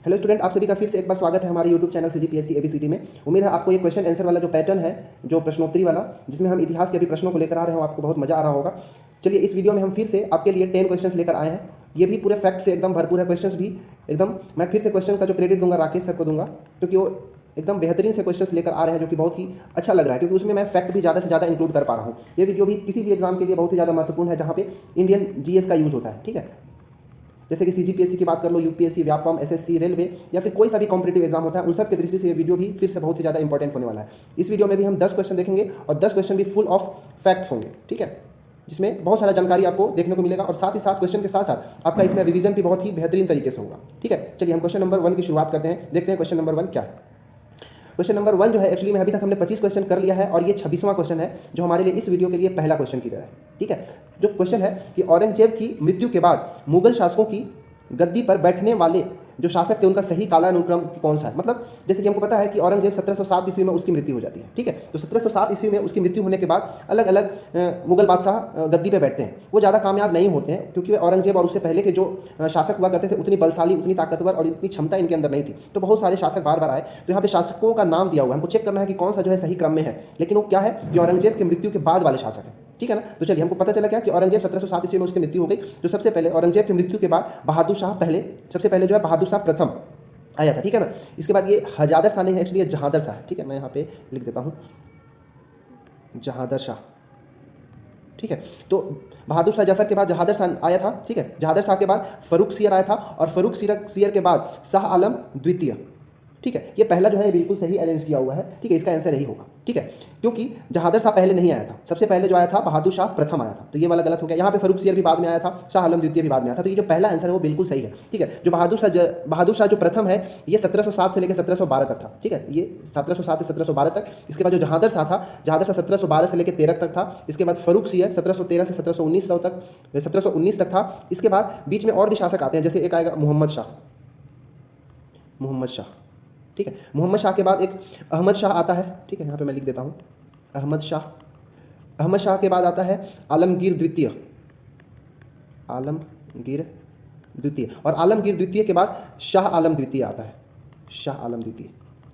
Hello student, आप सभी का फिर से एक बार स्वागत है हमारे यूट्यूब चैनल CGPSC ABCD में। उम्मीद है आपको ये क्वेश्चन आंसर वाला जो पैटर्न है, जो प्रश्नोत्तरी वाला, जिसमें हम इतिहास के भी प्रश्नों को लेकर आ रहे हो, आपको बहुत मजा आ रहा होगा। चलिए, इस वीडियो में हम फिर से आपके लिए 10 क्वेश्चंस लेकर आए हैं। ये भी पूरे फैक्ट से एकदम भरपूर है, क्वेश्चंस भी एकदम। मैं फिर से क्वेश्चन का जो क्रेडिट दूंगा राकेश सर को दूंगा, क्योंकि वो एकदम बेहतरीन से क्वेश्चंस लेकर आ रहे हैं, जो कि बहुत ही अच्छा लग रहा है, क्योंकि उसमें मैं फैक्ट भी ज़्यादा से ज़्यादा इंक्लूड कर पा रहा हूँ। ये वीडियो भी किसी भी एग्जाम के लिए बहुत ही ज़्यादा महत्वपूर्ण है, जहाँ पे इंडियन GS का यूज़ होता है। ठीक है, जैसे कि CGPSC की बात कर लो, UPSC, व्यापम, SSC, रेलवे, या फिर कोई सा भी कॉम्पिटेटिव एग्जाम होता है, उन सब की दृष्टि से ये वीडियो भी फिर से बहुत ही ज़्यादा इंपॉर्टेंट होने वाला है। इस वीडियो में भी हम 10 क्वेश्चन देखेंगे और 10 क्वेश्चन भी फुल ऑफ फैक्ट्स होंगे। ठीक है, जिसमें बहुत सारा जानकारी आपको देखने को मिलेगा, और साथ ही साथ क्वेश्चन के साथ साथ आपका इसमें रिवीजन भी बहुत ही बेहतरीन तरीके से होगा। ठीक है, चलिए हम क्वेश्चन नंबर 1 की शुरुआत करते हैं, देखते हैं क्वेश्चन नंबर 1 क्या है। क्वेश्चन नंबर 1 जो है, एक्चुअली में अभी तक हमने 25 क्वेश्चन कर लिया है, और ये 26वां क्वेश्चन है, जो हमारे लिए इस वीडियो के लिए पहला क्वेश्चन की तरह है। ठीक है, जो क्वेश्चन है कि औरंगजेब की मृत्यु के बाद मुगल शासकों की गद्दी पर बैठने वाले जो शासक थे, उनका सही कालानुक्रम कौन सा है। मतलब जैसे कि हमको पता है कि औरंगजेब 1707 ईस्वी में उसकी मृत्यु हो जाती है। ठीक है, तो 1707 ईस्वी में उसकी मृत्यु होने के बाद अलग अलग मुगल बादशाह गद्दी पे बैठते हैं। वो ज़्यादा कामयाब नहीं होते हैं, क्योंकि वे औरंगजेब और उससे पहले के जो शासक हुआ करते थे, उतनी बलशाली, उतनी ताकतवर और इतनी क्षमता इनके अंदर नहीं थी। तो बहुत सारे शासक बार बार आए। तो यहाँ पे शासकों का नाम दिया हुआ है, हमको चेक करना है कि कौन सा जो है सही क्रम में है, लेकिन वो क्या है कि औरंगजेब की मृत्यु के बाद वाले शासक हैं। ठीक है ना, तो चलिए हमको पता चला क्या कि औरंगजेब 1707 ईस्वी में उसकी मृत्यु हो गई। तो सबसे पहले औरंगजेब की मृत्यु के बाद बहादुर शाह पहले, सबसे पहले जो है बहादुर शाह प्रथम आया था। ठीक है ना, इसके बाद ये हजादर शाह नहीं है, एक्चुअली ये जहादर शाह है। ठीक है, मैं यहाँ पे लिख देता हूँ जहादर शाह। ठीक है, तो बहादुर शाह जफर के बाद जहादर शाह आया था। ठीक है, जहादर शाह के बाद फरूख सियर आया था, और फरूख सियर के बाद शाह आलम द्वितीय। ठीक है, ये पहला जो है बिल्कुल सही अरेंज किया हुआ है। ठीक है, इसका आंसर यही होगा। ठीक है, क्योंकि जहादर शाह पहले नहीं आया था, सबसे पहले जो आया था बहादुर शाह प्रथम आया था, तो ये वाला गलत हो गया। यहाँ पे फरूख सियर भी बाद में आया था, शाह आलम द्वितीय भी बाद में आया था, तो ये जो पहला आंसर है वो बिल्कुल सही है। ठीक है, जो बहादुर शाह जो प्रथम है, ये 1707 से लेकर 1712 तक था। ठीक है, ये 1707 से 1712 तक। इसके बाद जो जहादर शाह था, जहादर शाह 1712 से लेकर 13 तक था। इसके बाद फरूख सियर 1713 से 1719 तक था। इसके बाद बीच में और भी शासक आते हैं, जैसे एक आएगा मोहम्मद शाह। ठीक है, मोहम्मद शाह के बाद एक अहमद शाह आता है। ठीक है, यहाँ पे मैं लिख देता हूँ अहमद शाह के बाद आता है आलमगीर द्वितीय, और आलमगीर द्वितीय के बाद शाह आलम द्वितीय आता है,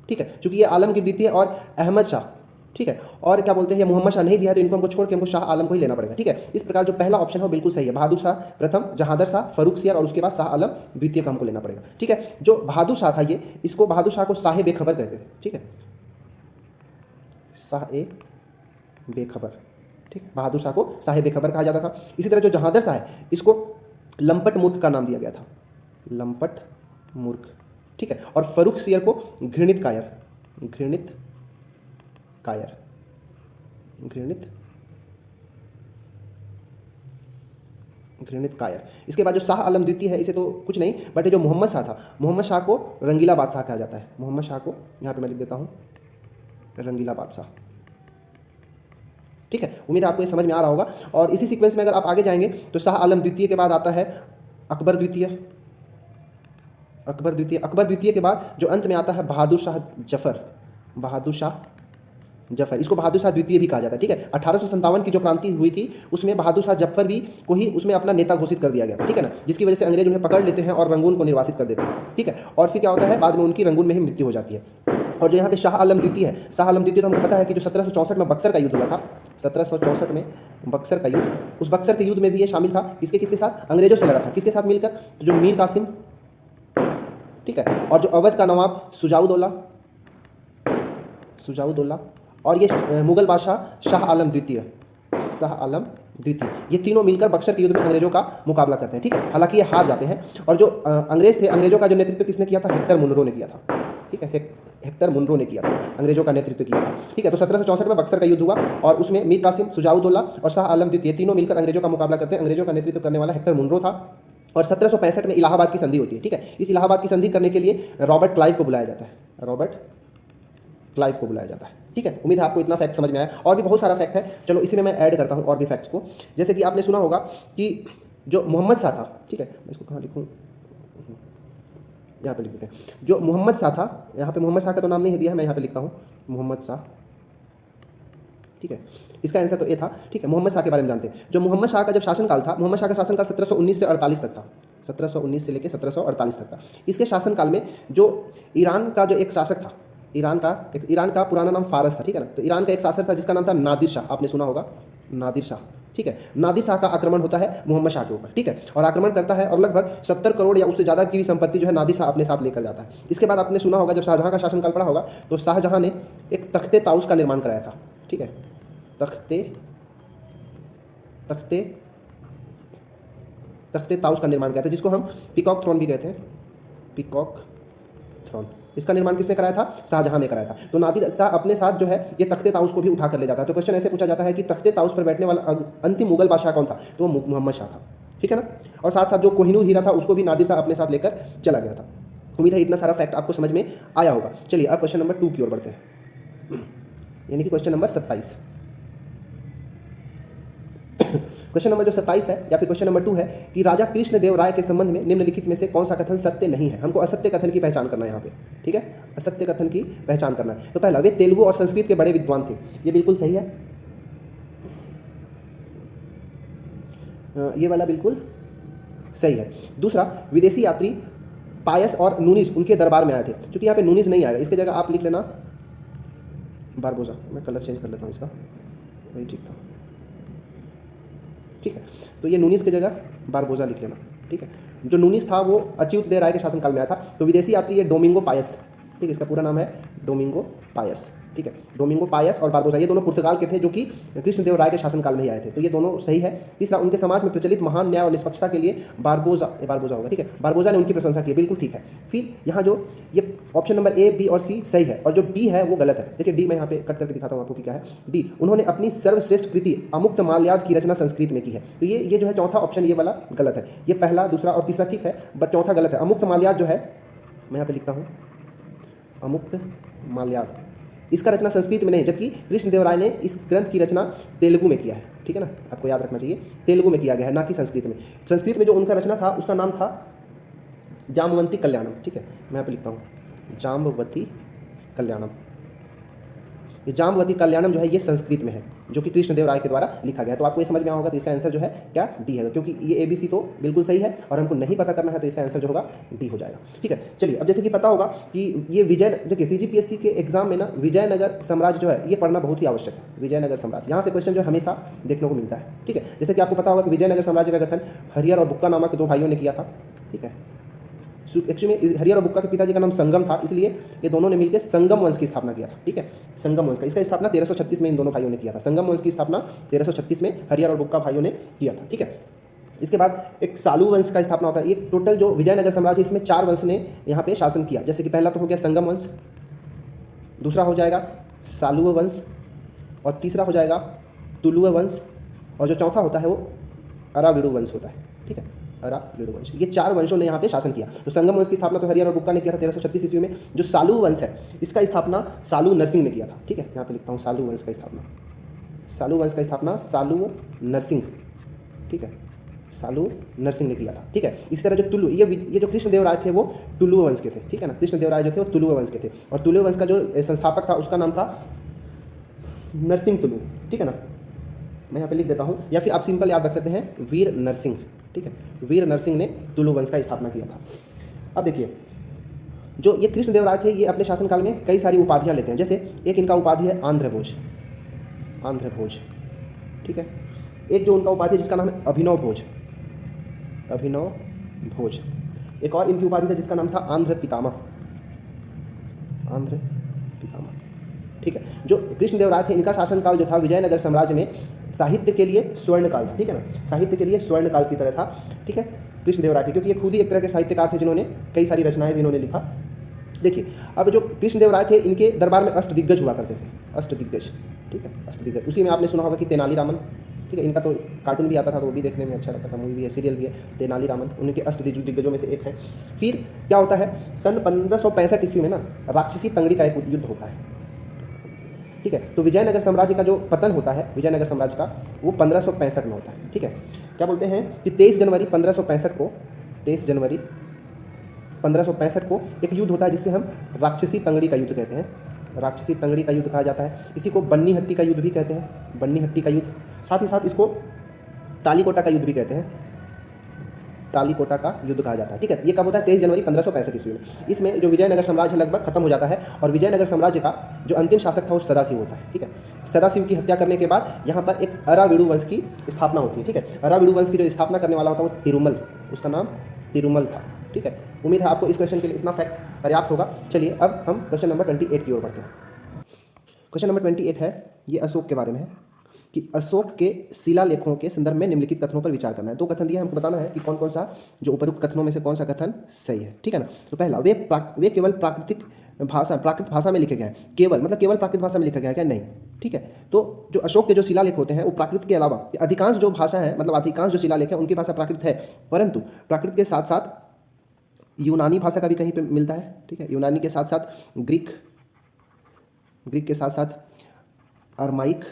ठीक है, क्योंकि ये आलमगीर द्वितीय और अहमद शाह, ठीक है, और क्या बोलते हैं, मोहम्मद शाह नहीं दिया, तो इनको हमको छोड़ के हमको शाह आलम को ही लेना पड़ेगा। ठीक है, इस प्रकार जो पहला ऑप्शन है वो बिल्कुल सही है, बहादुर शाह प्रथम, जहादर शाह, फरूख सियर, और उसके बाद शाह आलम द्वितीय का हमको लेना पड़ेगा। ठीक है, जो बहादुर शाह था, ये इसको बहादुर शाह को साहे बेखबर कहते थे। ठीक है, साहे बेखबर। ठीक, बहादुर शाह को साहे बेखबर कहा जाता था। इसी तरह जो जहादर शाह है, इसको लंपट मूर्ख का नाम दिया गया था, लंपट मूर्ख। ठीक है, और फरूख सियर को घृणित कायर। इसके बाद जो शाह आलम द्वितीय है, इसे तो कुछ नहीं, बट ये जो मोहम्मद शाह था, मोहम्मद शाह को रंगीला बादशाह कहा जाता है। मोहम्मद शाह को यहाँ पे मैं लिख देता हूँ रंगीला बादशाह। ठीक है, उम्मीद है आपको ये समझ में आ रहा होगा। और इसी सीक्वेंस में अगर आप आगे जाएंगे तो शाह आलम द्वितीय के बाद आता है अकबर द्वितीय। अकबर द्वितीय के बाद जो अंत में आता है बहादुर शाह जफर, इसको बहादुर शाह द्वितीय भी कहा जाता है। ठीक है, 1857 की जो क्रांति हुई थी, उसमें बहादुर शाह जफर भी को ही उसमें अपना नेता घोषित कर दिया गया। ठीक है ना, जिसकी वजह से अंग्रेज उन्हें पकड़ लेते हैं और रंगून को निर्वासित कर देते हैं। ठीक है, और फिर क्या होता है, बाद में उनकी रंगून में ही मृत्यु हो जाती है। और जो यहाँ पे शाह आलम द्वितीय है, शाह आलम द्वितीय तो हमको पता है कि जो 1764 में बक्सर का युद्ध हुआ था, 1764 में बक्सर का युद्ध, उस बक्सर के युद्ध में भी ये शामिल था। किसके साथ? अंग्रेजों से लड़ा था। किसके साथ मिलकर? तो जो मीर कासिम, ठीक है, और जो अवध का नवाब सुजाउद्दौला, और ये मुगल बादशाह शाह आलम द्वितीय, ये तीनों मिलकर बक्सर के युद्ध में अंग्रेजों का मुकाबला करते हैं। ठीक है, हालांकि ये हार जाते हैं, और जो अंग्रेज थे, अंग्रेजों का जो नेतृत्व किसने किया था? हेक्टर मुनरो ने किया था। ठीक है, हेक्टर मुनरो ने किया था, अंग्रेजों का नेतृत्व किया था। ठीक है, तो 1764 में बक्सर का युद्ध हुआ, और उसमें मीर कासिम, सुजाउद्दौला और शाह आलम द्वितीय तीनों मिलकर अंग्रेजों का मुकाबला करते हैं। अंग्रेजों का नेतृत्व करने वाला हेक्टर मुनरो था, और 1765 में इलाहाबाद की संधि होती है। ठीक है, इस इलाहाबाद की संधि करने के लिए रॉबर्ट क्लाइव को बुलाया जाता है। ठीक है, उम्मीद है आपको इतना फैक्ट समझ में आया। और भी बहुत सारा फैक्ट है, चलो इसी में मैं ऐड करता हूँ और भी फैक्ट्स को। जैसे कि आपने सुना होगा कि जो मोहम्मद शाह था, ठीक है, मैं इसको कहाँ लिखूँ, यहाँ पे लिख देते हैं। जो मोहम्मद शाह था, यहाँ पे मोहम्मद शाह का तो नाम नहीं दिया है, मैं यहाँ पे लिखता हूँ मोहम्मद शाह। ठीक है, इसका आंसर तो ए था। ठीक है, मोहम्मद शाह के बारे में जानते हैं। जो मोहम्मद शाह का जब शासनकाल था, मोहम्मद शाह का शासनकाल 1719 से 48 तक था। 1719 से लेकर 1748 तक था। इसके शासनकाल में जो ईरान का जो एक शासक था, ईरान का पुराना नाम फारस था, ठीक है ना। तो ईरान का एक शासक था जिसका नाम था नादिर शाह, आपने सुना होगा नादिर शाह, ठीक है। नादिर शाह का आक्रमण होता है मोहम्मद शाह के ऊपर, ठीक है, और आक्रमण करता है और लगभग 70 करोड़ या उससे ज़्यादा की भी संपत्ति जो है नादिर शाह अपने साथ लेकर जाता है। इसके बाद आपने सुना होगा जब शाहजहाँ का शासनकाल पड़ा होगा तो शाहजहाँ ने एक तख्ते ताउस का निर्माण कराया था, ठीक है। तख्ते ताउस का निर्माण किया था जिसको हम पीकॉक थ्रोन भी कहते हैं, पीकॉक थ्रोन। इसका निर्माण किसने कराया था? शाहजहां ने कराया था। तो नादिर शाह अपने साथ जो है ये तख्ते ताउस को भी उठा कर ले जाता है। तो क्वेश्चन ऐसे पूछा जाता है कि तख्ते ताउस पर बैठने वाला अंतिम मुगल बादशाह कौन था? तो वो मोहम्मद शाह था, ठीक है ना। और साथ साथ जो कोहिनूर हीरा था उसको भी नादिर शाह अपने साथ लेकर चला गया था। उम्मीद है इतना सारा फैक्ट आपको समझ में आया होगा। चलिए अब क्वेश्चन नंबर 2 की ओर बढ़ते हैं, यानी कि क्वेश्चन नंबर 27। क्वेश्चन नंबर जो 27 है या फिर क्वेश्चन नंबर 2 है कि राजा कृष्णदेव राय के संबंध में निम्नलिखित में से कौन सा कथन सत्य नहीं है। हमको असत्य कथन की पहचान करना है यहाँ पे, ठीक है, असत्य कथन की पहचान करना है। तो पहला, वे तेलुगु और संस्कृत के बड़े विद्वान थे, ये बिल्कुल सही है, ये वाला बिल्कुल सही है। दूसरा, विदेशी यात्री पायस और नूनिस उनके दरबार में आए थे, क्योंकि यहाँ पे नूनिस नहीं आएगा, इसकी जगह आप लिख लेना बारबोजा। मैं कलर चेंज कर लेता हूँ इसका, वही ठीक था, ठीक है। तो ये नूनिस की जगह बारबोजा लिख लेना, ठीक है। जो नूनिस था वो अच्युतदेव राय के शासनकाल में आया था। तो विदेशी यात्री ये डोमिंगो पायस, ठीक है, इसका पूरा नाम है डोमिंगो पायस, ठीक है। डोमिंगो पायस और बारबोजा ये दोनों पुर्तगाल के थे जो कि कृष्णदेव राय के शासनकाल में ही आए थे, तो ये दोनों सही है। तीसरा, उनके समाज में प्रचलित महान न्याय और निष्पक्षता के लिए बारबोजा होगा, ठीक है, बारबोजा ने उनकी प्रशंसा की, बिल्कुल ठीक है। फिर यहाँ जो ये ऑप्शन नंबर ए, बी और सी सही है और जो डी है वो गलत है। देखिए डी मैं यहाँ पे कट करके दिखाता हूँ आपको कि क्या है। डी, उन्होंने अपनी सर्वश्रेष्ठ कृति अमुक्त माल्याद की रचना संस्कृत में की है। तो ये जो है चौथा ऑप्शन ये वाला गलत है। ये पहला, दूसरा और तीसरा ठीक है, बट चौथा गलत है। अमुक्त माल्याद जो है, मैं यहाँ पे लिखता हूँ अमुक्त माल्याद, इसका रचना संस्कृत में नहीं, जबकि कृष्णदेव राय ने इस ग्रंथ की रचना तेलुगु में किया है, ठीक है ना, आपको याद रखना चाहिए, तेलुगु में किया गया है, ना कि संस्कृत में। संस्कृत में जो उनका रचना था उसका नाम था जाम्बवंती कल्याणम, ठीक है, मैं यहाँ पे लिखता हूँ जाम्बवती कल्याणम। ये जाम्बवती कल्याणम जो है ये संस्कृत में है, जो कि कृष्णदेव राय के द्वारा लिखा गया है। तो आपको ये समझ में आया होगा, तो इसका आंसर जो है क्या, डी है, क्योंकि ये ABC तो बिल्कुल सही है और हमको नहीं पता करना है, तो इसका आंसर जो होगा डी हो जाएगा, ठीक है। चलिए अब जैसे कि पता होगा कि ये जो कि CGPSC के एग्जाम में ना विजयनगर साम्राज्य जो है ये पढ़ना बहुत ही आवश्यक है। विजयनगर साम्राज्य, यहाँ से क्वेश्चन जो हमेशा देखने को मिलता है, ठीक है। जैसे कि आपको पता होगा कि विजयनगर साम्राज्य का गठन हरिहर और बुक्का नामक 2 भाइयों ने किया था, ठीक है। एक्चुअली हरिहर और बुक्का के पिताजी का नाम संगम था, इसलिए ये दोनों ने मिलकर संगम वंश की स्थापना किया था, ठीक है। संगम वंश का, इसका स्थापना 1336 में इन दोनों भाइयों ने किया था। संगम वंश की स्थापना 1336 में हरिहर और बुक्का भाइयों ने किया था, ठीक है। इसके बाद एक सालू वंश का स्थापना होता है। ये टोटल जो विजयनगर साम्राज्य इसमें 4 वंश ने यहाँ पे शासन किया। जैसे कि पहला तो हो गया संगम वंश, दूसरा हो जाएगा सालुव वंश और तीसरा हो जाएगा तुलुव वंश और जो चौथा होता है वो अराविडु वंश होता है, ठीक है, अराविडु वंश। ये 4 वंशों ने यहाँ पे शासन किया। तो संगम वंश की स्थापना तो हरिहर और बुक्का ने किया था 1336 ईस्वी में। जो सालू वंश है इसका स्थापना सालू नरसिंह ने किया था, ठीक है, यहाँ पे लिखता हूँ सालू वंश का स्थापना, सालू वंश का स्थापना सालू नरसिंह, ठीक है, सालू नरसिंह ने किया था, ठीक है। इसी तरह जो तुलु, ये जो कृष्णदेव राय थे वो तुलुव वंश के थे, ठीक है ना। कृष्णदेव राय जो थे वो तुलुव वंश के थे और तुलुव वंश का जो संस्थापक था उसका नाम था नरसिंह तुलु, ठीक है ना। मैं यहाँ पे लिख देता हूँ, या फिर आप सिंपल याद रख सकते हैं वीर नरसिंह, ठीक है। वीर नरसिंह ने तुलु वंश का स्थापना किया था। अब देखिए जो ये कृष्णदेव राय थे ये अपने शासनकाल में कई सारी उपाधियाँ लेते हैं। जैसे एक इनका उपाधि है आंध्र भोज, आंध्र भोज, ठीक है। एक जो उनका उपाधि है जिसका नाम है अभिनव भोज, अभिनव भोज। एक और इनकी उपाधि था जिसका नाम था आंध्र पितामह, आंध्र पितामह, ठीक है। जो कृष्णदेव राय थे इनका शासनकाल जो था विजयनगर साम्राज्य में साहित्य के लिए स्वर्णकाल था, ठीक है ना, साहित्य के लिए स्वर्णकाल की तरह था, ठीक है, कृष्णदेव राय थे, क्योंकि ये खुद ही एक तरह के साहित्यकार थे जिन्होंने कई सारी रचनाएं भी इन्होंने लिखा। देखिए अब जो कृष्णदेव राय थे इनके दरबार में अष्टदिग्गज हुआ करते थे, अष्टदिग्गज, ठीक है, अष्टदिग्गज। उसी में आपने सुना होगा कि तेनालीरामन, ठीक है, इनका तो कार्टून भी आता था तो वो भी देखने में अच्छा लगता था, मूवी भी है, सीरियल भी है, तेनालीरामन उनके अष्टदिग्गजों में से एक है। फिर क्या होता है, सन 1565 ईस्वी में ना राक्षसी तंगड़ी का एक युद्ध होता है, ठीक है। तो विजयनगर साम्राज्य का जो पतन होता है विजयनगर साम्राज्य का वो 1565 में होता है, ठीक है। क्या बोलते हैं कि 23 जनवरी 1565 को, 23 जनवरी 1565 को एक युद्ध होता है जिससे हम राक्षसी तंगड़ी का युद्ध कहते हैं, राक्षसी तंगड़ी का युद्ध कहा जाता है। इसी को बन्नी हट्टी का युद्ध भी कहते हैं, बन्नी हट्टी का युद्ध। साथ ही साथ इसको तालीकोटा का युद्ध भी कहते हैं, तालीकोटा का युद्ध कहा जाता है। ठीक है, ये कब होता है? 23 जनवरी 1565 ईस्वी में। इसमें जो विजयनगर साम्राज्य लगभग खत्म हो जाता है और विजयनगर साम्राज्य का जो अंतिम शासक था वो सदाशिव होता है। ठीक है, सदाशिव की हत्या करने के बाद यहाँ पर एक अराविडु वंश की स्थापना होती है। ठीक है, अराविडु वंश की जो स्थापना करने वाला होता है वो तिरुमल, उसका नाम तिरुमल था। ठीक है, उम्मीद है आपको इस क्वेश्चन के लिए इतना फैक्ट पर्याप्त होगा। चलिए अब हम क्वेश्चन नंबर 28 की ओर बढ़ते हैं। क्वेश्चन नंबर 28 है, ये अशोक के बारे में है कि अशोक के शिलालेखों के संदर्भ में निम्नलिखित कथनों पर विचार करना है। दो कथन दिए, हमको बताना है कि कौन कौन सा जो उपरोक्त कथनों में से कौन सा कथन सही है। ठीक है ना। तो पहला, वे केवल प्राकृत भाषा में लिखे गए हैं। केवल मतलब केवल प्राकृत भाषा में लिखा गया है क्या? नहीं। ठीक है, तो जो अशोक के जो शिलालेख होते हैं वो प्राकृत के अलावा अधिकांश जो भाषा है, मतलब अधिकांश जो शिलालेख है उनकी भाषा प्राकृत है, परंतु प्राकृत के साथ साथ यूनानी भाषा का भी कहीं पे मिलता है। ठीक है, यूनानी के साथ साथ ग्रीक के साथ साथ अरमाइक,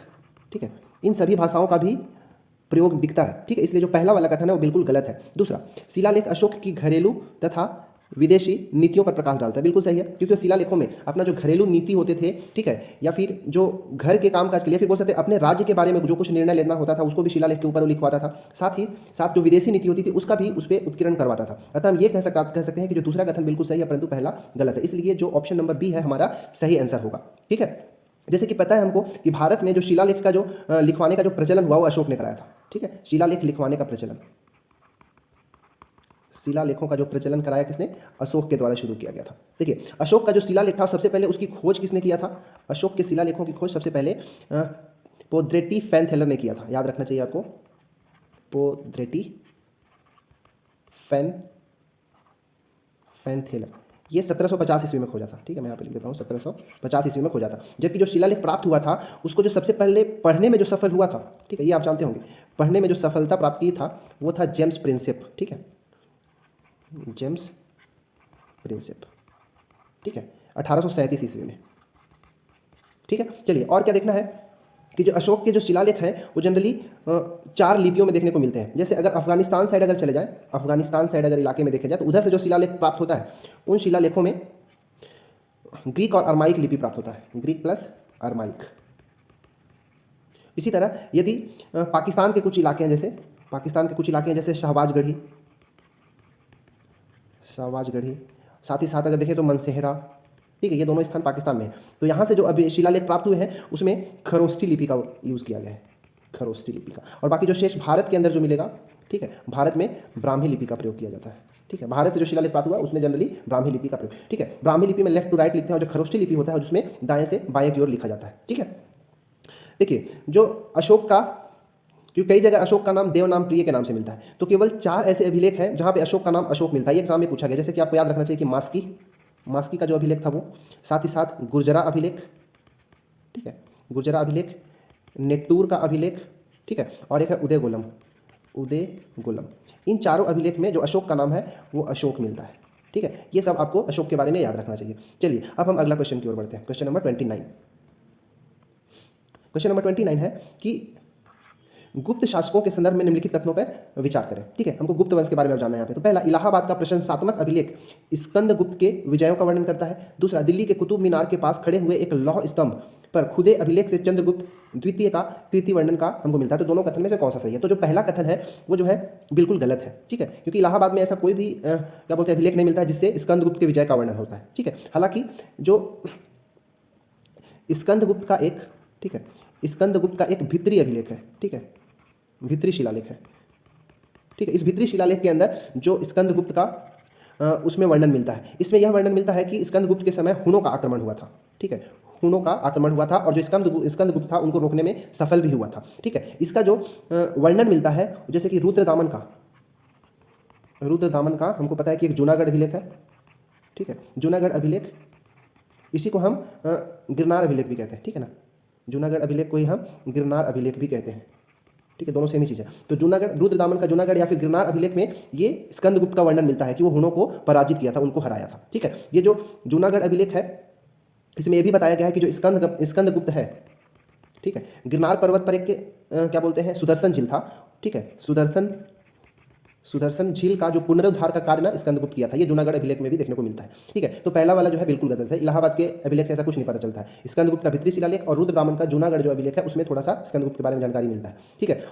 ठीक है, इन सभी भाषाओं का भी प्रयोग दिखता है। ठीक है, इसलिए जो पहला वाला कथन है वो बिल्कुल गलत है। दूसरा, शिलालेख अशोक की घरेलू तथा विदेशी नीतियों पर प्रकाश डालता है। बिल्कुल सही है, क्योंकि शिलालेखों में अपना जो घरेलू नीति होते थे, ठीक है, या फिर जो घर के कामकाज के लिए, फिर बोल सकते हैं अपने राज्य के बारे में जो कुछ निर्णय लेना होता था उसको भी शिलालेख के ऊपर वो लिखवाता था। साथ ही साथ जो विदेशी नीति होती थी उसका भी उस पर उत्कीर्ण करवाता था। अतः हम ये कह सकते हैं कि जो दूसरा कथन बिल्कुल सही है परंतु पहला गलत है। इसलिए जो ऑप्शन नंबर बी है हमारा सही आंसर होगा। ठीक है, जैसे कि पता है हमको कि भारत में जो शिलालेख का जो लिखवाने का जो प्रचलन हुआ वो अशोक ने कराया था। ठीक है, शिलालेख लिखवाने का प्रचलन, शिलालेखों का जो प्रचलन कराया किसने? अशोक के द्वारा शुरू किया गया था। देखिए, अशोक का जो शिलालेख था सबसे पहले उसकी खोज किसने किया था? अशोक के शिलालेखों की खोज सबसे पहले पोद्रेटी फैनथेलर ने किया था। याद रखना चाहिए आपको, पोद्रेटी फैनथेलर। ये 1750 ईस्वी में खोजा था। ठीक है, मैं यहाँ पे लिख देता हूँ 1750 ईस्वी में खोजा था। जबकि जो शिलालेख प्राप्त हुआ था उसको जो सबसे पहले पढ़ने में जो सफल हुआ था, ठीक है, ये आप जानते होंगे, पढ़ने में जो सफलता प्राप्त की था वो था जेम्स प्रिंसेप। ठीक है, जेम्स प्रिंसेप। ठीक है, 1837 ईस्वी में। ठीक है, चलिए और क्या देखना है कि जो अशोक के जो शिलालेख हैं वो जनरली 4 लिपियों में देखने को मिलते हैं। जैसे अगर अफगानिस्तान साइड अगर चले जाए, अफगानिस्तान साइड अगर इलाके में देखे जाए तो उधर से जो शिलालेख प्राप्त होता है उन शिलालेखों में ग्रीक और अरमाइक लिपि प्राप्त होता है, ग्रीक प्लस अरमाइक। इसी तरह यदि पाकिस्तान के कुछ इलाके हैं, जैसे शहबाजगढ़ी, साथ ही साथ अगर देखें तो मनसेहरा, ठीक है, ये दोनों स्थान पाकिस्तान में है। तो यहाँ से जो अभी शिलालेख प्राप्त हुए हैं उसमें खरोष्ठी लिपि का यूज़ किया गया है, खरोष्ठी लिपि का। और बाकी जो शेष भारत के अंदर जो मिलेगा, ठीक है, भारत में ब्राह्मी लिपि का प्रयोग किया जाता है। ठीक है, भारत से जो शिलालेख प्राप्त हुआ उसमें जनरली ब्राह्मी लिपि का प्रयोग। ठीक है, ब्राह्मी लिपि में लेफ्ट टू राइट लिखते हैं और जो खरोष्ठी लिपि होता है जिसमें दाएं से बाएं की ओर लिखा जाता है। ठीक है, देखिए जो अशोक का, क्योंकि कई जगह अशोक का नाम देव नाम प्रिय के नाम से मिलता है, तो केवल 4 ऐसे अभिलेख हैं जहाँ पे अशोक का नाम अशोक मिलता है। ये एग्जाम में पूछा गया। जैसे कि आपको याद रखना चाहिए कि मास्की का जो अभिलेख था वो, साथ ही साथ गुर्जरा अभिलेख, ठीक है, गुर्जरा अभिलेख, नेट्टूर का अभिलेख, ठीक है, और एक है उदयगुलम। इन चारों अभिलेख में जो अशोक का नाम है वो अशोक मिलता है। ठीक है, ये सब आपको अशोक के बारे में याद रखना चाहिए। चलिए अब हम अगला क्वेश्चन की ओर बढ़ते हैं। Question number 29। क्वेश्चन नंबर 29 है कि गुप्त शासकों के संदर्भ में निम्नलिखित कथनों पर विचार करें। ठीक है, हमको गुप्त वंश के बारे में जानना है यहाँ पे। तो पहला, इलाहाबाद का प्रशंसात्मक अभिलेख स्कंदगुप्त के विजयों का वर्णन करता है। दूसरा, दिल्ली के कुतुब मीनार के पास खड़े हुए एक लौह स्तंभ पर खुदे अभिलेख से चंद्रगुप्त द्वितीय का कृति वर्णन का हमको मिलता है। तो दोनों कथन में से कौन सा सही है? तो जो पहला कथन है वो जो है बिल्कुल गलत है। ठीक है, क्योंकि इलाहाबाद में ऐसा कोई भी क्या बोलते हैं अभिलेख नहीं मिलता है जिससे स्कंदगुप्त के विजय का वर्णन होता है। ठीक है, हालांकि जो स्कंदगुप्त का एक, ठीक है, स्कंदगुप्त का एक भित्री अभिलेख है। ठीक है, भित्री शिलालेख है। ठीक है, इस भित्री शिलालेख के अंदर जो स्कंदगुप्त का उसमें वर्णन मिलता है, इसमें यह वर्णन मिलता है कि स्कंदगुप्त के समय हुनों का आक्रमण हुआ था। ठीक है, हुनों का आक्रमण हुआ था और जो स्कंदगुप्त था उनको रोकने में सफल भी हुआ था। ठीक है, इसका जो वर्णन मिलता है जैसे कि रुद्रदामन का हमको पता है कि एक जूनागढ़ अभिलेख है। ठीक है, जूनागढ़ अभिलेख, इसी को हम गिरनार अभिलेख भी कहते हैं। ठीक है ना, जूनागढ़ अभिलेख को ही हम गिरनार अभिलेख भी कहते हैं। ठीक है, दोनों सेम ही चीज़ है। तो जूनागढ़, रुद्रदामन का जूनागढ़ या फिर गिरनार अभिलेख में ये स्कंदगुप्त का वर्णन मिलता है कि वो हुनों को पराजित किया था, उनको हराया था। ठीक है, ये जो जूनागढ़ अभिलेख है इसमें यह भी बताया गया है कि जो स्कंदगुप्त है, ठीक है, गिरनार पर्वत पर एक क्या बोलते हैं सुदर्शन झील था। ठीक है, सुदर्शन झील का जो पुनरुद्धार का कार्य ना स्कंदगुप्त किया था, ये जूनागढ़ अभिलेख में भी देखने को मिलता है। ठीक है, तो पहला वाला जो है बिल्कुल गलत है, इलाहाबाद के अभिलेख से ऐसा कुछ नहीं पता चलता है। स्कंदगुप्त का भित्री शिलालेख और रुद्रदामन का जूनागढ़ जो अभिलेख है उसमें थोड़ा सा स्कंदगुप्त के बारे में जानकारी मिलता है। ठीक है,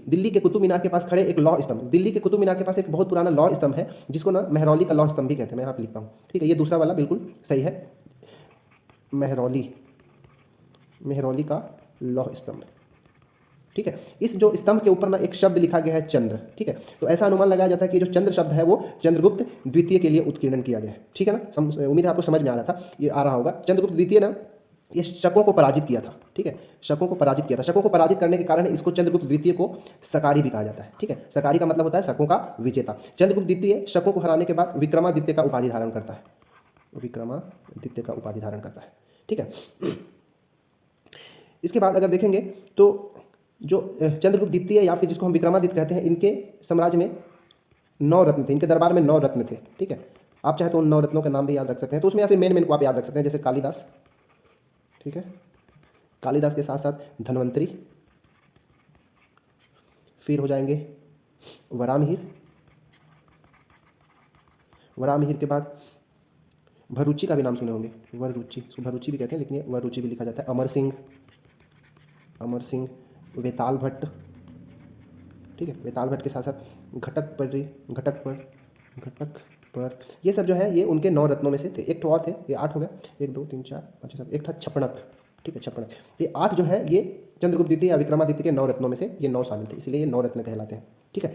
दिल्ली के कुतुब मीनार के पास खड़े एक लौह स्तंभ, दिल्ली के कुतुब मीनार के पास एक बहुत पुराना लौह स्तंभ है जिसको ना मेहरौली का लौह स्तंभ भी कहते हैं, मैं यहाँ पे लिखता हूँ। ठीक है, ये दूसरा वाला बिल्कुल सही है, मेहरौली का लौह स्तंभ। ठीक है, इस जो स्तंभ के ऊपर ना एक शब्द लिखा गया है चंद्र। ठीक है, तो ऐसा अनुमान लगाया जाता है कि जो चंद्र शब्द है वो चंद्रगुप्त द्वितीय के लिए उत्कीर्णन किया गया है। ठीक है ना, उम्मीद है आपको समझ में आ रहा था, ये आ रहा होगा। चंद्रगुप्त द्वितीय ना ये शकों को पराजित किया था। ठीक है, शकों को पराजित किया था। शकों को पराजित करने के कारण इसको चंद्रगुप्त द्वितीय को सकारी भी कहा जाता है। ठीक है, सकारी का मतलब होता है शकों का विजेता। चंद्रगुप्त द्वितीय शकों को हराने के बाद विक्रमादित्य का उपाधि धारण करता है, विक्रमादित्य का उपाधि धारण करता है। ठीक है, इसके बाद अगर देखेंगे तो जो चंद्रगुप्त द्वितीय या फिर जिसको हम विक्रमादित्य कहते हैं, इनके साम्राज्य में 9 रत्न थे, इनके दरबार में 9 रत्न थे। ठीक है, आप चाहे तो उन 9 रत्नों के नाम भी याद रख सकते हैं, तो उसमें या फिर मेन को आप याद रख सकते हैं, जैसे कालिदास। ठीक है, कालिदास के साथ साथ धन्वंतरी, फिर हो जाएंगे वरामिहिर के बाद भरूची का भी नाम सुने होंगे, वररुचि, इसको भरूची भी कहते हैं लेकिन ये वररुचि भी लिखा जाता है। अमर सिंह, वेताल भट्ट। ठीक है, वेताल भट्ट के साथ साथ घटक पर ये सब जो है ये उनके 9 रत्नों में से थे। एक तो और थे, ये 8 हो गया, 1 2 3 4 5 6 7, एक था छपणक। ठीक है, छपणक। ये 8 जो है ये चंद्रगुप्त द्वितीय या विक्रमादित्य के 9 रत्नों में से ये 9 शामिल थे, इसलिए ये 9 रत्न कहलाते हैं। ठीक है,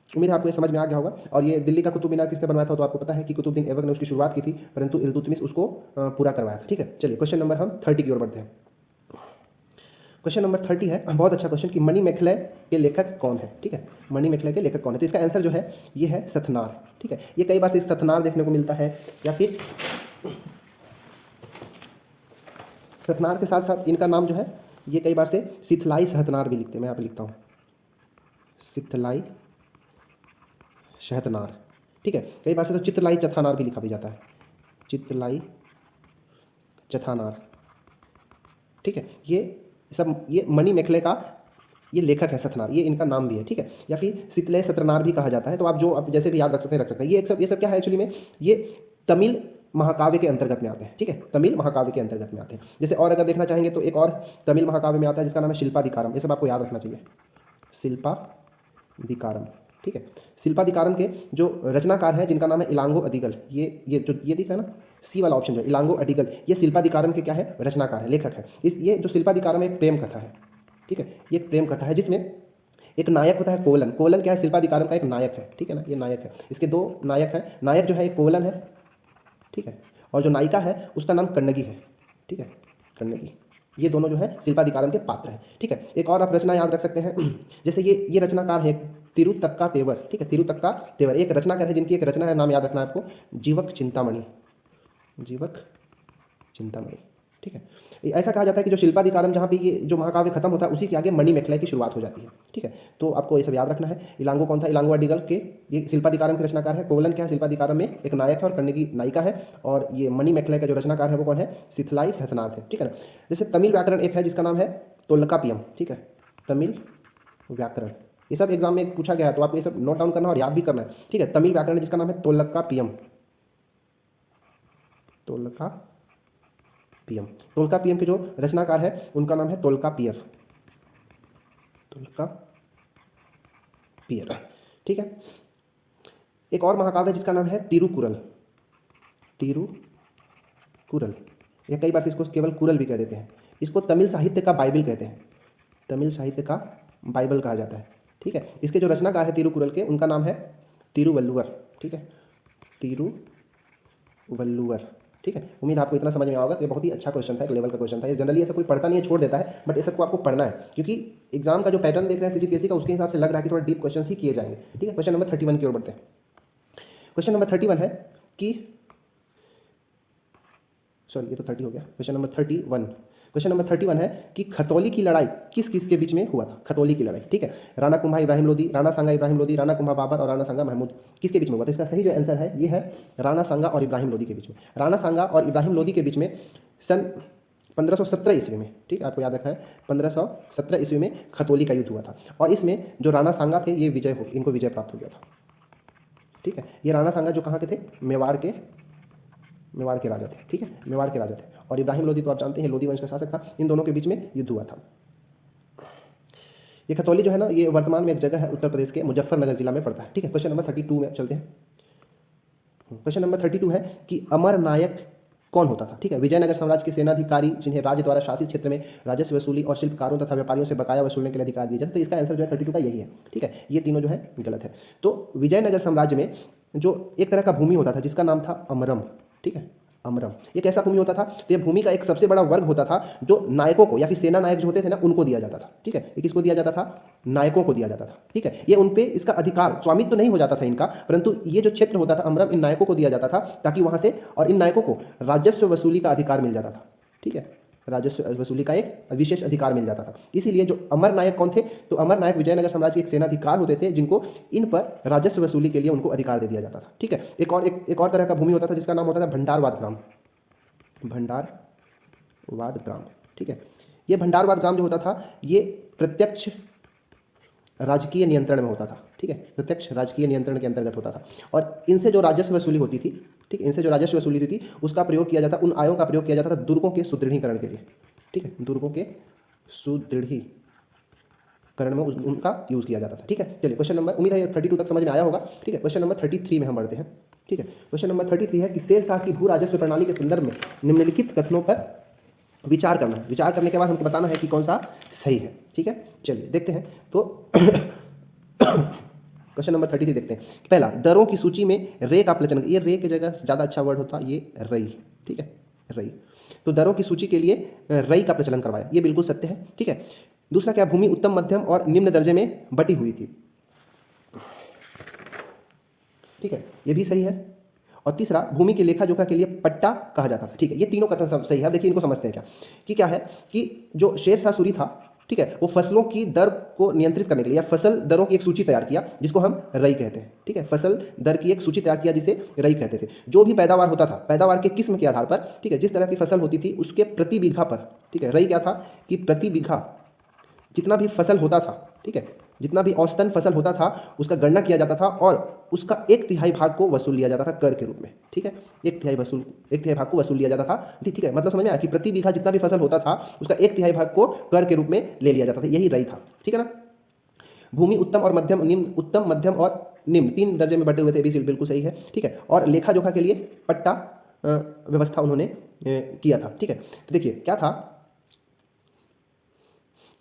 उम्मीद है आपको ये समझ में आ गया होगा। और ये दिल्ली का कुतुब मीनार किसने बनवाया था तो आपको पता है कि कुतुबुद्दीन ऐबक ने उसकी शुरुआत की थी, परंतु इल्तुतमिश उसको पूरा करवाया था। ठीक है, चलिए क्वेश्चन नंबर हम 30 की ओर बढ़ते हैं। क्वेश्चन नंबर 30 है, बहुत अच्छा क्वेश्चन, कि मणिमेखलय के लेखक कौन है। ठीक है, मणिमेखलय के लेखक कौन है, तो इसका आंसर जो है ये है सथनार। ठीक है, ये कई बार से सथनार देखने को मिलता है, या फिर सथनार के साथ साथ इनका नाम जो है ये कई बार से सिथलाई सहतनार भी लिखते हैं, मैं यहाँ पे लिखता हूँ सिथलाई सहतनार। ठीक है, कई बार से तो चित्रलाई चथानार भी लिखा भी जाता है, चित्रलाई चथानार। ठीक है, ये मणिमेखलय का ये लेखक है सथनार, ये इनका नाम भी है। ठीक है, या फिर सितलय सत्रनार भी कहा जाता है, तो आप जैसे भी याद रख सकते हैं। ये सब क्या है एक्चुअली में, ये तमिल महाकाव्य के अंतर्गत में आते हैं। ठीक है, तमिल महाकाव्य के अंतर्गत में आते हैं। जैसे और अगर देखना चाहेंगे तो एक और तमिल महाकाव्य में आता है जिसका नाम है शिल्पाधिकारम, ये सब आपको याद रखना चाहिए, शिल्पाधिकारम। ठीक है, शिल्पाधिकारम के जो रचनाकार है जिनका नाम है इलांगो अडिगल, ये दिख रहा है ना, सी वाला ऑप्शन जो है इलांगो अडिगल, ये शिल्पाधिकारम के क्या है, रचनाकार है, लेखक है। ये जो शिल्पाधिकारम एक प्रेम कथा है। ठीक है, ये प्रेम कथा है जिसमें एक नायक होता है कोवलन। कोवलन क्या है, शिल्पाधिकारम का एक नायक है। ठीक है ना, ये नायक है, इसके 2 नायक हैं। नायक जो है एक कोवलन है। ठीक है, और जो नायिका है उसका नाम कन्नगी है। ठीक है, कन्नगी, ये दोनों जो है शिल्पाधिकारम के पात्र हैं। ठीक है, एक और आप रचना याद रख सकते हैं, जैसे ये रचनाकार है तिरुतक्का तेवर। ठीक है, तिरुतक्का तेवर एक रचनाकार है जिनकी एक रचना है, नाम याद रखना है आपको, जीवक चिंतामणि। ठीक है, ऐसा कहा जाता है कि जो शिल्पाधिकारम जहाँ पे ये जो महाकाव्य खत्म होता है उसी के आगे मणिमेखलय की शुरुआत हो जाती है। ठीक है, तो आपको ये सब याद रखना है। इलांगो कौन था, इलांगो अडिगल के ये शिल्पाधिकारम के रचनाकार है। कोवलन क्या है, शिल्पाधिकारम में एक नायक है और कन्नगी नायिका है। और ये मणिमेखलय का जो रचनाकार है वो कौन है, सिथलाई सहतनार है। ठीक है ना, जैसे तमिल व्याकरण एक है जिसका नाम है तोल्कापियम। ठीक है, तमिल व्याकरण, ये सब एग्जाम में पूछा गया है तो आपको ये सब नोट डाउन करना और याद भी करना है। ठीक है, तमिल व्याकरण जिसका नाम है तोल्कापियम। तोल्कापियम के जो रचनाकार है उनका नाम है तोल्कापियर। ठीक है, एक और महाकाव्य है जिसका नाम है तिरुकुरल। या कई बार से इसको केवल कुरल भी कह देते हैं। इसको तमिल साहित्य का बाइबल कहते हैं, तमिल साहित्य का बाइबल कहा जाता है। ठीक है, इसके जो रचनाकार है तिरुकुरल के, उनका नाम है तिरुवल्लुवर। ठीक है, तिरुवल्लुवर। ठीक है, उम्मीद आपको इतना समझ में आएगा कि बहुत ही अच्छा क्वेश्चन था, एक लेवल का क्वेश्चन था। ये जनरली ऐसा कोई पढ़ता नहीं है, छोड़ देता है, बट ये सबको आपको पढ़ना है क्योंकि एग्जाम का जो पैटर्न देख रहे हैं सीजीपीएससी का, उसके हिसाब से लग रहा है कि थोड़ा डीप क्वेश्चन ही किए जाएंगे। ठीक है, क्वेश्चन नंबर 31 की ओर बढ़ते हैं। क्वेश्चन नंबर 31 है कि सॉरी ये तो 30 हो गया, क्वेश्चन नंबर 31। क्वेश्चन नंबर 31 है कि खतौली की लड़ाई किस के बीच में हुआ था। खतौली की लड़ाई, ठीक है, राणा कुंभा इब्राहिम लोदी, राणा सांगा इब्राहिम लोदी, राणा कुंभा बाबर और राणा सांगा महमूद, किसके बीच में हुआ था। इसका सही जो आंसर है ये है राणा सांगा और इब्राहिम लोदी के बीच में। राणा सांगा और इब्राहिम लोदी के बीच में सन 1517 ईस्वी में, ठीक है, आपको याद रखना है 1517 ईस्वी में खतौली का युद्ध हुआ था। और इसमें जो राणा सांगा थे ये इनको विजय प्राप्त हो गया था। ठीक है, ये राणा सांगा जो कहाँ के थे, मेवाड़ के राजा थे। ठीक है, मेवाड़ के राजा थे। और इब्राहिम लोदी तो आप जानते हैं लोदी वंश का शासक था। इन दोनों के बीच में युद्ध हुआ था। ये खतौली जो है ना, ये वर्तमान में एक जगह है उत्तर प्रदेश के मुजफ्फरनगर जिला में पड़ता है। ठीक है, क्वेश्चन नंबर 32 में चलते हैं। क्वेश्चन नंबर 32 है कि अमर नायक कौन होता था। ठीक है, विजयनगर साम्राज्य के सेनाधिकारी जिन्हें राज्य द्वारा शासित क्षेत्र में राजस्व वसूली और शिल्पकारों तथा व्यापारियों से बकाया वसूलने के लिए अधिकार दिए जाते। तो इसका आंसर जो है 32 का यही है। ठीक है, ये तीनों जो है गलत है। तो विजयनगर साम्राज्य में जो एक तरह का भूमि होता था जिसका नाम था अमरम। ठीक है, अमरम ये कैसा भूमि होता था, तो ये भूमि का एक सबसे बड़ा वर्ग होता था जो नायकों को या फिर सेना नायक जो होते थे ना उनको दिया जाता था। ठीक है, ये किसको दिया जाता था, नायकों को दिया जाता था। ठीक है, ये उनपे इसका अधिकार स्वामित्व तो नहीं हो जाता था इनका, परंतु ये जो क्षेत्र होता था अमरम इन नायकों को दिया जाता था ताकि वहां से और इन नायकों को राजस्व वसूली का अधिकार मिल जाता था। ठीक है, राजस्व वसूली का एक विशेष अधिकार मिल जाता था। इसीलिए जो अमर नायक कौन थे, तो अमर नायक विजयनगर साम्राज्य के एक सेनाधिकार होते थे जिनको इन पर राजस्व वसूली के लिए उनको अधिकार दे दिया जाता था। ठीक है, एक और तरह का भूमि होता था जिसका नाम होता था भंडारवाद ग्राम। भंडारवाद ग्राम। ठीक है, ये भंडारवाद ग्राम जो होता था ये प्रत्यक्ष राजकीय नियंत्रण में होता था। ठीक है, प्रत्यक्ष राजकीय नियंत्रण के अंतर्गत होता था और इनसे जो राजस्व वसूली होती थी, ठीक है, इनसे जो राजस्व वसूली होती थी उसका प्रयोग किया जाता, उन आयों का प्रयोग किया जाता था दुर्गों के सुदृढ़ीकरण के लिए। ठीक है, दुर्गों के सुदृढ़ीकरण में उनका यूज़ किया जाता था। ठीक है, चलिए क्वेश्चन नंबर, उम्मीद है 32 तक समझ में आया होगा। ठीक है, क्वेश्चन नंबर 33 में हम बढ़ते हैं। ठीक है, क्वेश्चन नंबर 33 है कि शेर शाह की भू राजस्व प्रणाली के संदर्भ में निम्नलिखित कथनों पर विचार करना है। विचार करने के बाद हमको बताना है कि कौन सा सही है। ठीक है, चलिए देखते हैं। तो क्वेश्चन नंबर 33 देखते हैं। पहला, दरों की सूची में रे का प्रचलन। ये रे की जगह ज़्यादा अच्छा वर्ड होता ये रई। ठीक है, रई। तो दरों की सूची के लिए रई का प्रचलन करवाया, ये बिल्कुल सत्य है। ठीक है, दूसरा क्या, भूमि उत्तम मध्यम और निम्न दर्जे में बटी हुई थी। ठीक है, ये भी सही है। और तीसरा, भूमि के लेखा जोखा के लिए पट्टा कहा जाता था। ठीक है, ये तीनों कथन सब सही है। देखिए इनको समझते हैं क्या है कि जो शेर शाह सूरी था, ठीक है, वो फसलों की दर को नियंत्रित करने के लिए या फसल दरों की एक सूची तैयार किया जिसको हम रई कहते हैं। ठीक है, फसल दर की एक सूची तैयार किया जिसे रई कहते थे। जो भी पैदावार होता था, पैदावार के किस्म के आधार पर, ठीक है, जिस तरह की फसल होती थी उसके प्रति बीघा पर, ठीक है, रई क्या था कि प्रति बीघा जितना भी फसल होता था, ठीक है, जितना भी औसतन फसल होता था उसका गणना किया जाता था और उसका 1/3 भाग को वसूल लिया जाता था कर के रूप में। ठीक है, 1/3 भाग को वसूल लिया जाता था। ठीक है, मतलब समझ में आया कि प्रति बीघा जितना भी फसल होता था उसका 1/3 भाग को कर के रूप में ले लिया जाता था। यही रई था। ठीक है ना। भूमि उत्तम और मध्यम, निम्न, उत्तम मध्यम और निम्न 3 दर्जे में बटे हुए थे, बिल्कुल सही है। ठीक है, और लेखा जोखा के लिए पट्टा व्यवस्था उन्होंने किया था। ठीक है, तो देखिए क्या था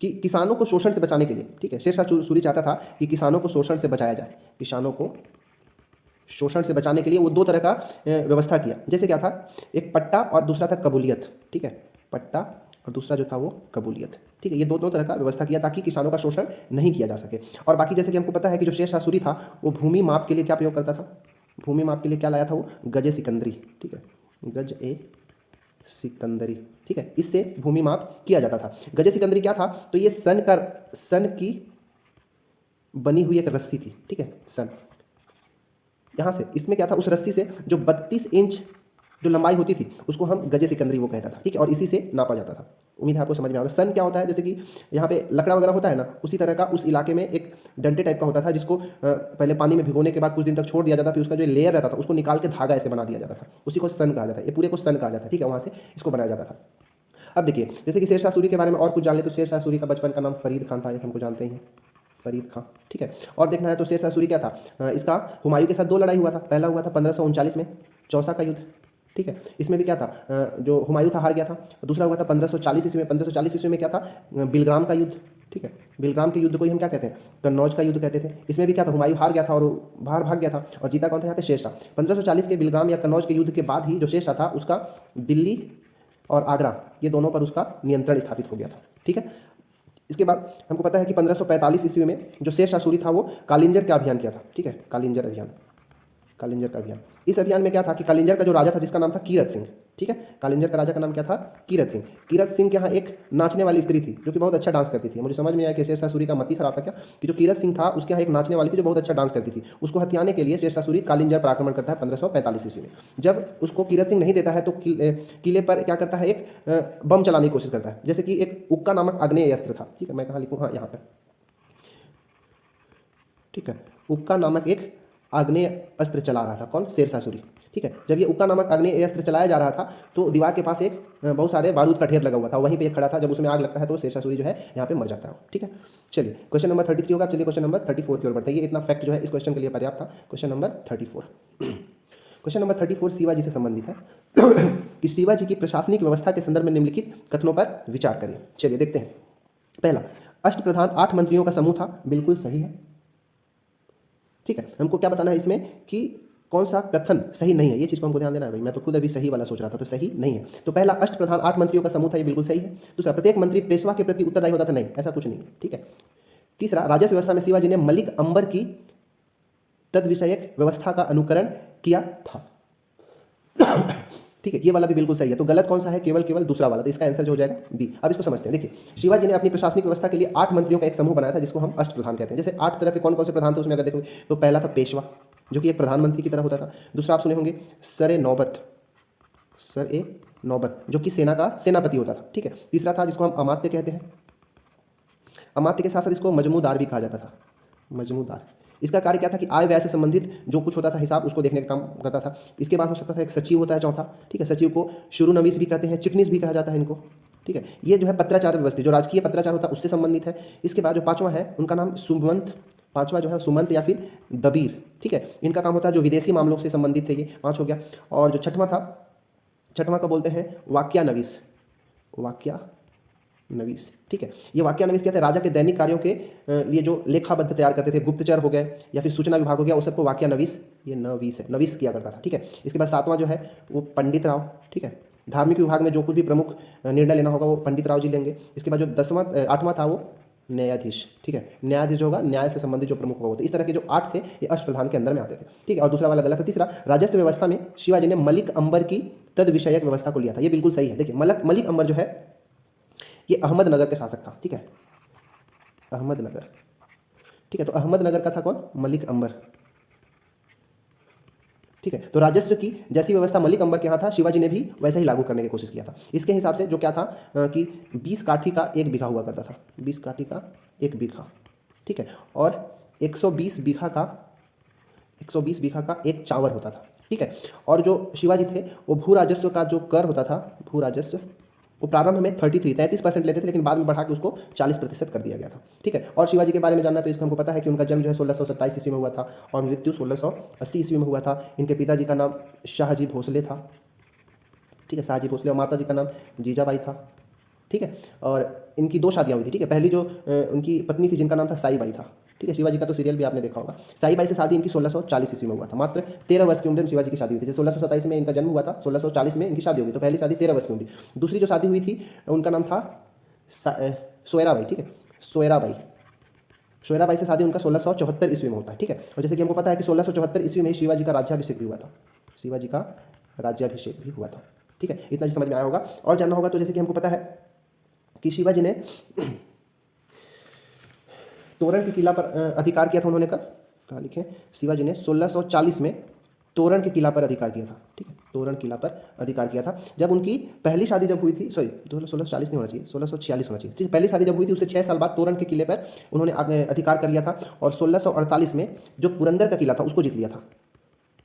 कि किसानों को शोषण से बचाने के लिए, ठीक है, शेर शाह सूरी चाहता था कि किसानों को शोषण से बचाया जाए। किसानों को शोषण से बचाने के लिए वो 2 तरह का व्यवस्था किया। जैसे क्या था, एक पट्टा और दूसरा था कबूलियत। ठीक है, पट्टा और दूसरा जो था वो कबूलियत। ठीक है, ये दो तरह का व्यवस्था किया ताकि किसानों का शोषण नहीं किया जा सके। और बाकी जैसे कि हमको पता है कि जो शेर शाह सूरी था वो भूमि माप के लिए क्या प्रयोग करता था, भूमि माप के लिए क्या लाया था वो, गजे सिकंदरी। ठीक है, गज ए सिकंदरी। ठीक है, इससे भूमि माप किया जाता था। गजे सिकंदरी क्या था, तो ये सन की बनी हुई एक रस्सी थी। ठीक है, सन, यहाँ से इसमें क्या था, उस रस्सी से जो 32 इंच जो लंबाई होती थी उसको हम गजे सिकंदरी वो कहता था। ठीक है, और इसी से नापा जाता था। उम्मीद है आपको समझ में आएगा। सन क्या होता है, जैसे कि यहाँ पे लकड़ा वगैरह होता है ना, उसी तरह का उस इलाके में एक डंटे टाइप का होता था जिसको पहले पानी में भिगोने के बाद कुछ दिन तक छोड़ दिया जाता, फिर उसका जो लेयर रहता था उसको निकाल के धागा ऐसे बना दिया जाता था, उसी को सन कहा जाता है। ये पूरे को सन कहा जाता है। ठीक है, वहाँ से इसको बनाया जाता था। अब देखिए, जैसे कि शेर शाह सूरी के बारे में और कुछ जान ले तो शेर शाह सूरी का बचपन का नाम फरीद खान था, जैसे हमको जानते हैं फरीद खान। ठीक है, और देखना है तो शेर शाह सूरी क्या था, इसका हुमायूं के साथ 2 लड़ाई हुआ था। पहला हुआ था 1539 में, चौसा का युद्ध। ठीक है, इसमें भी क्या था, जो हुमायूं था हार गया था। दूसरा हुआ था 1540 ईस्वी में। 1540 ईस्वी में क्या था, बिलग्राम का युद्ध। ठीक है, बिलग्राम के युद्ध को ही हम क्या कहते हैं, कन्नौज का युद्ध कहते थे। इसमें भी क्या था, हुमायूं हार गया था और बाहर भाग गया था, और जीता कौन था यहाँ पे, शेर शाह। 1540 के बिलग्राम या कन्नौज के युद्ध के बाद ही जो शेर शाह था उसका दिल्ली और आगरा ये दोनों पर उसका नियंत्रण स्थापित हो गया था। ठीक है, इसके बाद हमको पता है कि 1545 ईस्वी में जो शेर शाह सूरी था वो कालिंजर का अभियान किया था। ठीक है, कालिंजर का अभियान। इस अभियान में क्या था कि कालिंजर का जो राजा था जिसका नाम था कीरत सिंह। ठीक है। कालिंजर का राजा का नाम क्या था? कीरत सिंह। कीरत सिंह के यहाँ एक नाचने वाली स्त्री थी जो कि बहुत अच्छा डांस करती थी। मुझे समझ में आया कि शेरशाह सूरी का मत ही खराब था क्या, कि जो कीरत सिंह था उसके यहाँ एक नाचने वाली थी जो बहुत अच्छा डांस करती थी। उसको हथियाने के लिए शेरशाह सूरी कालिंजर पर आक्रमण करता है 1545 ईस्वी में। जब उसको कीरत सिंह नहीं देता है तो किले पर क्या करता है, एक बम चलाने की कोशिश करता है, जैसे कि एक उक्का नामक आग्नेय अस्त्र था। ठीक है, मैं कहाँ लिखूँ? हाँ, यहाँ पे, ठीक है। उक्का नामक एक आग्नेय अस्त्र चला रहा था कौन? शेरशाह सूरी। ठीक है, जब ये उक्का नामक आग्नेय अस्त्र चलाया जा रहा था तो दीवार के पास एक बहुत सारे बारूद का ढेर लगा हुआ था, वहीं पे एक खड़ा था। जब उसमें आग लगता है तो शेरशाह सूरी जो है यहाँ पे मर जाता है। ठीक है, चलिए क्वेश्चन नंबर 33 होगा। चलिए क्वेश्चन नंबर 34 की ओर बढ़ते हैं। ये इतना फैक्ट जो है इस क्वेश्चन के लिए पर्याप्त था। Question number 34। Question number 34 Shivaji से संबंधित है कि शिवाजी की प्रशासनिक व्यवस्था के संदर्भ में निम्नलिखित कथनों पर विचार करिए। चलिए देखते हैं। पहला, अष्टप्रधान 8 मंत्रियों का समूह था, बिल्कुल सही है। ठीक है, हमको क्या बताना है इसमें कि कौन सा कथन सही नहीं है, ये चीज़ को हमको ध्यान देना है भाई। मैं तो खुद अभी सही वाला सोच रहा था, तो सही नहीं है। तो पहला, अष्टप्रधान 8 मंत्रियों का समूह था, ये बिल्कुल सही है। दूसरा, प्रत्येक मंत्री पेशवा के प्रति उत्तरदायी होता था, नहीं, ऐसा कुछ नहीं है। ठीक है। तीसरा, राजस्व व्यवस्था में शिवाजी ने मलिक अंबर की तद विषयक व्यवस्था का अनुकरण किया था। ठीक है, ये वाला भी बिल्कुल सही है। तो गलत कौन सा है? केवल दूसरा वाला। तो इसका आंसर जो हो जाएगा बी। अब इसको समझते हैं। देखिए, शिवाजी ने अपनी प्रशासनिक व्यवस्था के लिए 8 मंत्रियों का एक समूह बनाया था जिसको हम अष्टप्रधान कहते हैं। जैसे 8 तरह के कौन कौन से प्रधान थे उसमें अगर देखोगे तो पहला था पेशवा, जो कि एक प्रधानमंत्री की तरह होता था। दूसरा आप सुने होंगे सर ए नौबत, जो कि सेना का सेनापति होता था। ठीक है। तीसरा था जिसको हम अमात्य कहते हैं। अमात्य के साथ साथ इसको मजमूदार भी कहा जाता था, मजमूदार। इसका कार्य क्या था कि आय व्यय से संबंधित जो कुछ होता था हिसाब, उसको देखने का काम करता था। इसके बाद हो सकता था एक सचिव होता है चौथा। ठीक है, सचिव को शुरूनवीस भी कहते हैं, चिटनीस भी कहा जाता है इनको। ठीक है, ये जो है पत्राचार व्यवस्था, जो राजकीय पत्राचार होता है उससे संबंधित है। इसके बाद जो पांचवा है उनका नाम सुमंत, पांचवा जो है सुमंत या फिर दबीर। ठीक है, इनका काम होता है जो विदेशी मामलों से संबंधित थे, ये 5 हो गया। और जो छठवां का बोलते हैं वाक्यानवीस। ठीक है, ये वाक्यानवीस कहते हैं राजा के दैनिक कार्यों के लिए जो लेखाबद्ध तैयार करते थे, गुप्तचर हो गए या फिर सूचना विभाग हो गया, उस सबको वाक्यानवीस, ये नवीस है, नवीस किया करता था। ठीक है। इसके बाद 7वां जो है वो पंडित राव। ठीक है, धार्मिक विभाग में जो कुछ भी प्रमुख निर्णय लेना होगा वो पंडित राव जी लेंगे। इसके बाद जो 8वां था वो न्यायाधीश। ठीक है, न्यायाधीश होगा, न्याय से संबंधित जो प्रमुख होगा। तो इस तरह के जो 8 थे ये अष्टप्रधान के अंदर में आते थे। ठीक है, और दूसरा वाला गलत है। तीसरा, राजस्व व्यवस्था में शिवाजी ने मलिक अंबर की तद विषयक व्यवस्था को लिया था, ये बिल्कुल सही है। देखिए, मलिक अंबर जो है ये अहमदनगर के शासक था। ठीक है, अहमदनगर। ठीक है, तो अहमदनगर का था कौन? मलिक अंबर। ठीक है, तो राजस्व की जैसी व्यवस्था मलिक अंबर के यहाँ था, शिवाजी ने भी वैसा ही लागू करने की कोशिश किया था। इसके हिसाब से जो क्या था कि 20 काठी का 1 बीघा हुआ करता था, 20 काठी का 1 बीघा। ठीक है, और 120 बीघा का 1 चावर होता था। ठीक है, और जो शिवाजी थे वो भू राजस्व का जो कर होता था, भू राजस्व, वो प्रारंभ में 33% लेते थे, लेकिन बाद में बढ़ा के उसको 40% कर दिया गया था। ठीक है, और शिवाजी के बारे में जानना तो इसको हमको पता है कि उनका जन्म जो है 1627 ईस्वी में हुआ था और मृत्यु 1680 ईस्वी में हुआ था। इनके पिताजी का नाम शाहजी भोसले था। ठीक है, शाहजी भोसले, और माता जी का नाम जीजाबाई था। ठीक है, और इनकी 2 शादियाँ हुई थी। ठीक है, पहली जो उनकी पत्नी थी जिनका नाम था साईबाई था। ठीक है, शिवाजी का तो सीरियल भी आपने देखा होगा। साईबाई से शादी इनकी 1640 ईस्वी में हुआ था। मात्र 13 वर्ष की उम्र में शिवाजी की शादी हुई थी। जैसे 1627 में इनका जन्म हुआ था, 1640 में इनकी शादी हुई, तो पहली शादी 13 वर्ष की उम्र। दूसरी जो शादी हुई थी उनका नाम था सोयराबाई। ठीक है, सोयराबाई से शादी उनका 1674 ईस्वी में होता है। ठीक है, और जैसे कि हमको पता है कि 1674 ईस्वी में शिवाजी का राज्याभिषेक भी हुआ था। शिवाजी का राज्याभिषेक भी हुआ था। ठीक है, इतना समझ में आया होगा। और जानना होगा तो जैसे कि हमको पता है कि शिवाजी ने तोरण के किला पर अधिकार किया था। उन्होंने कहाँ लिखे? शिवाजी ने 1640 में तोरण के किला पर अधिकार किया था। ठीक है, तोरण किला पर अधिकार किया था। जब उनकी पहली शादी जब हुई थी, सॉरी 1640 नहीं होना चाहिए, 1646 होना चाहिए। ठीक है, पहली शादी जब हुई थी उससे 6 साल बाद तोरण के किले पर उन्होंने अधिकार कर लिया था, और 1648 में जो पुरंदर का किला था उसको जीत लिया था,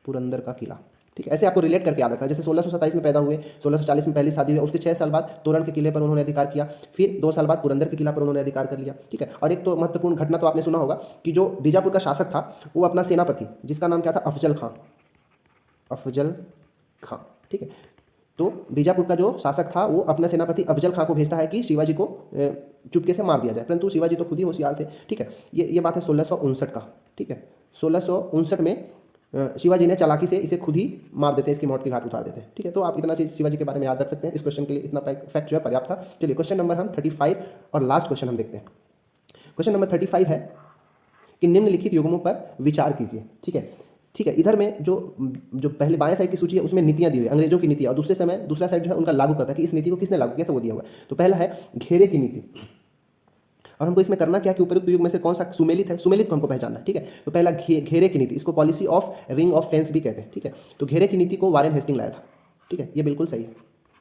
पुरंदर का किला। ठीक है, ऐसे आपको रिलेट करके याद रखना है। जैसे 1627 में पैदा हुए, 1640 में पहली शादी हुई, उसके 6 साल बाद तोरण के किले पर उन्होंने अधिकार किया, फिर 2 साल बाद पुरंदर के किला पर उन्होंने अधिकार कर लिया। ठीक है, और एक तो महत्वपूर्ण घटना तो आपने सुना होगा कि जो बीजापुर का शासक था वो अपना सेनापति, जिसका नाम क्या था? अफजल खां। ठीक है, तो बीजापुर का जो शासक था वो अपना सेनापति अफजल खां को भेजता है कि शिवाजी को चुपके से मार दिया जाए, परंतु शिवाजी तो खुद ही होशियार थे। ठीक है, ये बात है 1659 का। ठीक है, 1659 में शिवाजी ने चालाकी से इसे खुद ही मार देते हैं, इसकी मौत की घाट उतार देते हैं। ठीक है, तो आप इतना चीज शिवाजी के बारे में याद रख सकते हैं। इस क्वेश्चन के लिए इतना फैक्ट जो है पर्याप्त था। चलिए क्वेश्चन नंबर हम 35 और लास्ट क्वेश्चन हम देखते हैं। क्वेश्चन नंबर 35 है कि निम्नलिखित युग्मों पर विचार कीजिए। ठीक है, ठीक है। इधर में जो जो पहले बाएं साइड की सूची है उसमें नीतियां दी हुई है, अंग्रेजों की नीतियां, और दूसरा साइड जो है उनका लागू करता है कि इस नीति को किसने लागू किया, तो वो दिया हुआ है। तो पहला है घेरे की नीति, और हमको इसमें करना क्या कि उपयुक्त युग में से कौन सा सुमेलित है, सुमेलित को हमको पहचानना है। ठीक है, तो पहला घेरे की नीति, इसको policy of ring of fence भी कहते हैं। ठीक है, तो घेरे की नीति को वारेन हेस्टिंग लाया था। ठीक है, ये बिल्कुल सही है।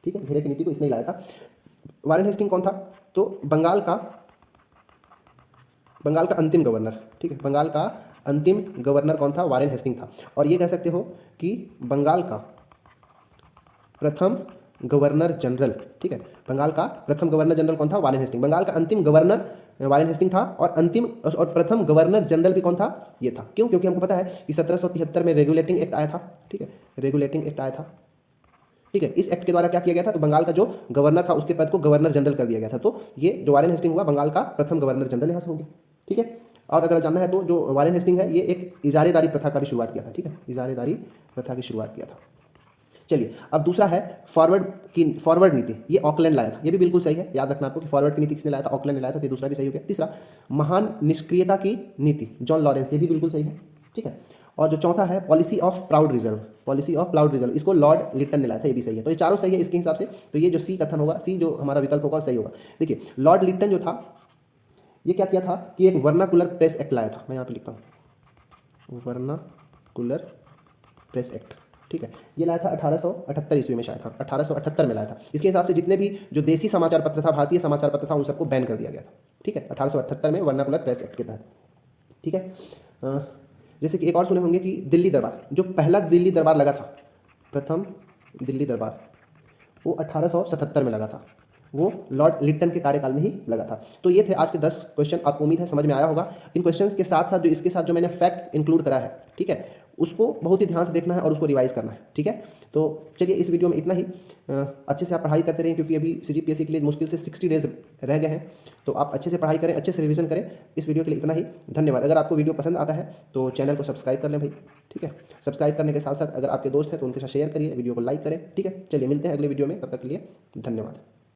ठीक है, घेरे की नीति को इसने लाया था। वारेन हेस्टिंग कौन था, तो बंगाल का अंतिम गवर्नर। ठीक है, बंगाल का अंतिम गवर्नर कौन था, वारेन हेस्टिंग था। और ये कह सकते हो कि बंगाल का प्रथम गवर्नर जनरल, ठीक है, बंगाल का प्रथम गवर्नर जनरल कौन था, वारेन हेस्टिंग। बंगाल का अंतिम गवर्नर वारेन हेस्टिंग था, और प्रथम गवर्नर जनरल भी कौन था, ये था। क्यों, क्योंकि हमको पता है कि 1773 में रेगुलेटिंग एक्ट आया था। ठीक है, रेगुलेटिंग एक्ट आया था। ठीक है, इस एक्ट के द्वारा क्या किया गया था, तो बंगाल का जो गवर्नर था उसके पद को गवर्नर जनरल कर दिया गया था। तो ये जो वारेन हेस्टिंग हुआ, बंगाल का प्रथम गवर्नर जनरल यहाँ से हो गया। ठीक है, और अगर जानना है तो जो वारेन हेस्टिंग है ये एक इजारेदारी प्रथा का भी शुरुआत किया था। ठीक है, इजारेदारी प्रथा की शुरुआत किया था। चलिए, अब दूसरा है फॉरवर्ड नीति, ये ऑकलैंड लाया था। ये भी बिल्कुल सही है, याद रखना आपको कि फॉरवर्ड की नीति किसने लाया था, ऑकलैंड ने लाया था। तो दूसरा भी सही हो गया। तीसरा महान निष्क्रियता की नीति, जॉन लॉरेंस, ये भी बिल्कुल सही है। ठीक है, और जो चौथा है policy of proud reserve, policy of proud reserve, इसको लॉर्ड लिटन ने लाया था। ये भी सही है। तो ये चारों सही है इसके हिसाब से। तो ये जो सी कथन होगा, सी जो हमारा विकल्प होगा सही होगा। देखिए, लॉर्ड लिटन जो था ये क्या किया था कि एक वर्नाकुलर प्रेस एक्ट लाया था। मैं यहाँ पे लिखता हूँ, वर्नाकुलर प्रेस एक्ट। ठीक है, ये लाया था 1878 ईस्वी में, शायद हाँ 1878 में लाया था। इसके हिसाब से जितने भी जो देसी समाचार पत्र था, भारतीय समाचार पत्र था, उन सबको बैन कर दिया गया था। ठीक है, 1878 में वर्नाकुलर प्रेस एक्ट के तहत। ठीक है, जैसे कि एक और सुने होंगे कि दिल्ली दरबार, जो पहला दिल्ली दरबार लगा था, प्रथम दिल्ली दरबार, वो 1877 में लगा था। वो लॉर्ड लिटन के कार्यकाल में ही लगा था। तो ये थे आज के 10 क्वेश्चन। आपको उम्मीद है समझ में आया होगा। इन क्वेश्चंस के साथ साथ जो इसके साथ जो मैंने फैक्ट इंक्लूड करा है, ठीक है, उसको बहुत ही ध्यान से देखना है और उसको रिवाइज करना है। ठीक है, तो चलिए इस वीडियो में इतना ही। अच्छे से आप पढ़ाई करते रहें, क्योंकि अभी CGPSC के लिए मुश्किल से 60 डेज रह गए हैं। तो आप अच्छे से पढ़ाई करें, अच्छे से रिवीजन करें। इस वीडियो के लिए इतना ही, धन्यवाद। अगर आपको वीडियो पसंद आता है तो चैनल को सब्सक्राइब कर लें भाई। ठीक है, सब्सक्राइब करने के साथ साथ अगर आपके दोस्त हैं तो उनके साथ शेयर करिए, वीडियो को लाइक करें। ठीक है, चलिए मिलते हैं अगले वीडियो में, तब तक के लिए धन्यवाद।